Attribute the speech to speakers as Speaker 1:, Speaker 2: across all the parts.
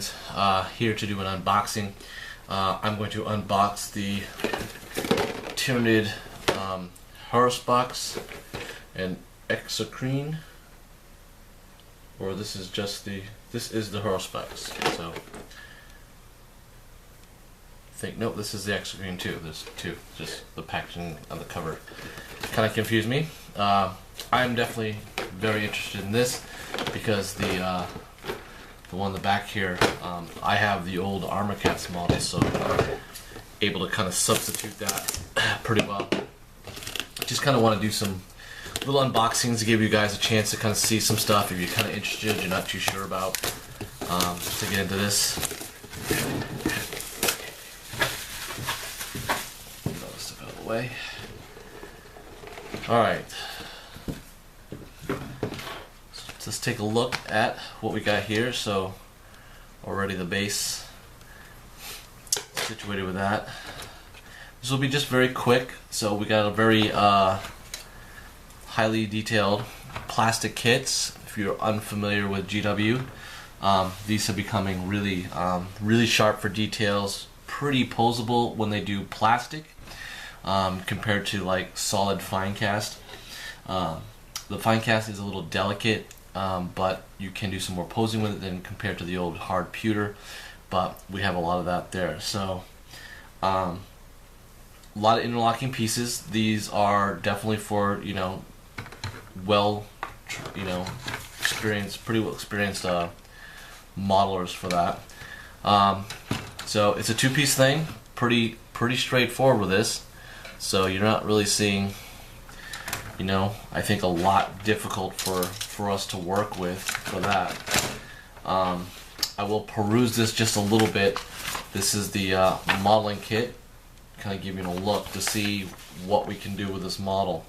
Speaker 1: fans, here to do an unboxing. I'm going to unbox the tyranid Haruspex and exocrine, or this is the Haruspex. So nope, this is the exocrine too. There's two, just the packaging on the cover kind of confused me. I'm definitely very interested in this because the one in the back here, I have the old Haruspex model, so I'm able to kind of substitute that pretty well. Just kind of want to do some little unboxings to give you guys a chance to kind of see some stuff if you're kind of interested, you're not too sure about, to get into this. Get all this stuff out of the way. Alright. Let's take a look at what we got here. So already the base situated with that. This will be just very quick. So we got a very highly detailed plastic kits. If you're unfamiliar with GW, these are becoming really really sharp for details, pretty posable when they do plastic, compared to like solid fine cast. The fine cast is a little delicate, but you can do some more posing with it than compared to the old hard pewter, but we have a lot of that there. So a lot of interlocking pieces. These are definitely for, pretty well experienced modelers for that. So it's a two-piece thing, pretty straightforward with this, so you're not really seeing, I think a lot difficult for us to work with for that. I will peruse this just a little bit. This is the modeling kit, kind of giving a look to see what we can do with this model.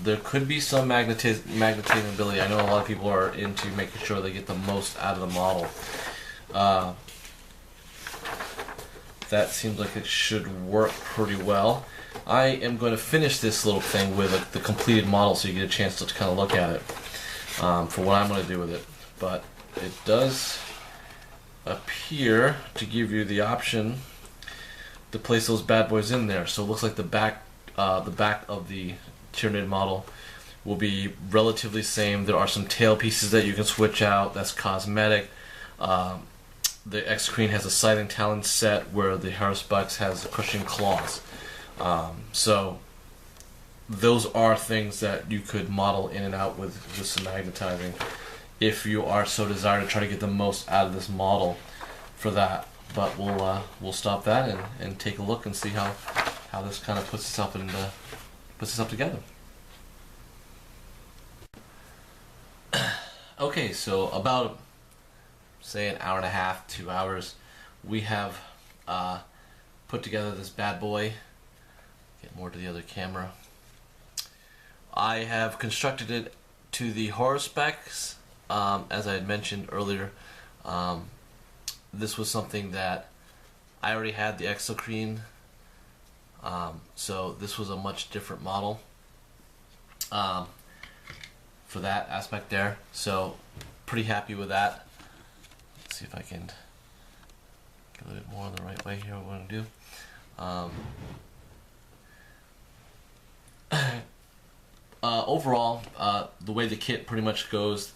Speaker 1: There could be some magnetizing ability. I know a lot of people are into making sure they get the most out of the model. That seems like it should work pretty well. I am going to finish this little thing with the completed model so you get a chance to kind of look at it, for what I'm going to do with it. But it does appear to give you the option to place those bad boys in there. So it looks like the back of the tyranid model will be relatively same. There are some tail pieces that you can switch out. That's cosmetic. The exocrine has a scything talon set, where the Haruspex has crushing claws. So those are things that you could model in and out with some magnetizing, if you are so desired to try to get the most out of this model for that. But we'll stop that and take a look and see how this kind of puts itself together. Okay, so about say an hour and a half, 2 hours, we have put together this bad boy. Get more to the other camera. I have constructed it to the Haruspex. As I had mentioned earlier, this was something that I already had the exocrine, so this was a much different model for that aspect there. So pretty happy with that. Let's see if I can get a little bit more the right way here. What we're going to do. Overall, the way the kit pretty much goes,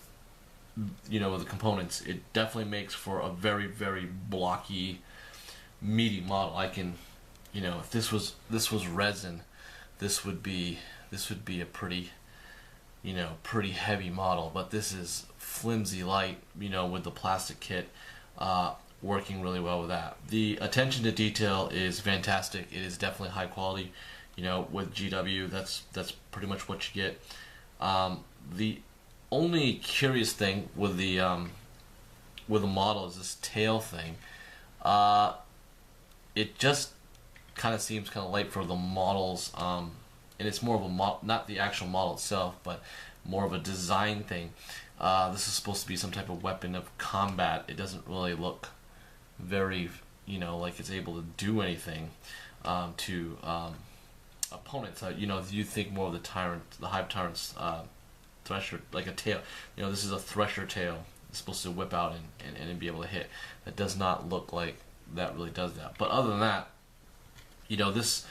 Speaker 1: with the components, it definitely makes for a very, very blocky, meaty model. I can, if this was resin, this would be a pretty, pretty heavy model. But this is flimsy light, with the plastic kit, working really well with that. The attention to detail is fantastic. It is definitely high quality. With GW, that's pretty much what you get. The only curious thing with the model is this tail thing. It just kind of seems kind of light for the models, and it's more of a not the actual model itself, but more of a design thing. This is supposed to be some type of weapon of combat. It doesn't really look very, like it's able to do anything to opponents. You know, you think more of the Hive Tyrant's thresher, like a tail. You know, this is a thresher tail. It's supposed to whip out and be able to hit. That does not look like that really does that. But other than that, you know, this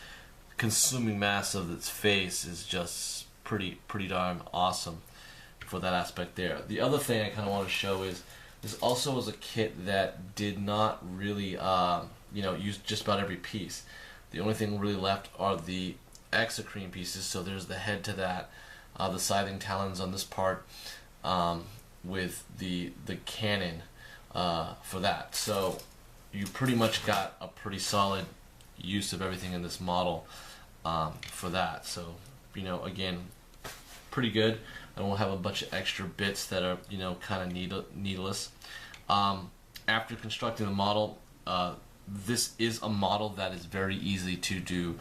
Speaker 1: consuming mass of its face is just pretty darn awesome for that aspect there. The other thing I kind of want to show is this also was a kit that did not really you know, use just about every piece. The only thing really left are the exocrine pieces. So there's the head to that, the scything talons on this part, with the cannon for that. So you pretty much got a pretty solid use of everything in this model for that. So, you know, again, pretty good. I don't have a bunch of extra bits that are, you know, kind of needless. After constructing the model, this is a model that is very easy to do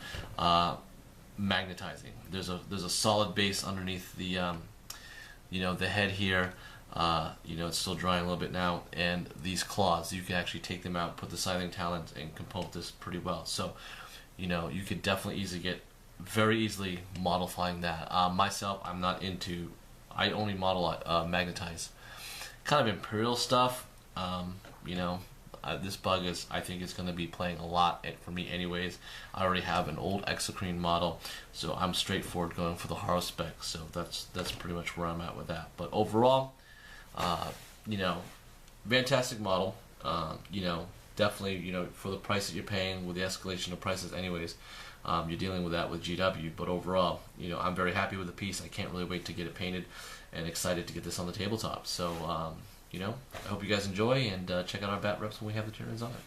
Speaker 1: magnetizing. There's a solid base underneath the you know, the head here. You know, it's still drying a little bit now, and these claws, you can actually take them out, put the scything talons, and component this pretty well. So, you know, you could definitely very easily modifying that. Myself, I'm not into. I only model magnetize, kind of Imperial stuff. You know, this bug I think is going to be playing a lot for me anyways. I already have an old exocrine model, so I'm straightforward going for the Haruspex. So that's pretty much where I'm at with that. But overall, you know, fantastic model. You know, definitely, you know, for the price that you're paying with the escalation of prices anyways, you're dealing with that with GW. But overall, you know, I'm very happy with the piece. I can't really wait to get it painted, and excited to get this on the tabletop. So, you know, I hope you guys enjoy, and check out our bat reps when we have the Tyranids on it.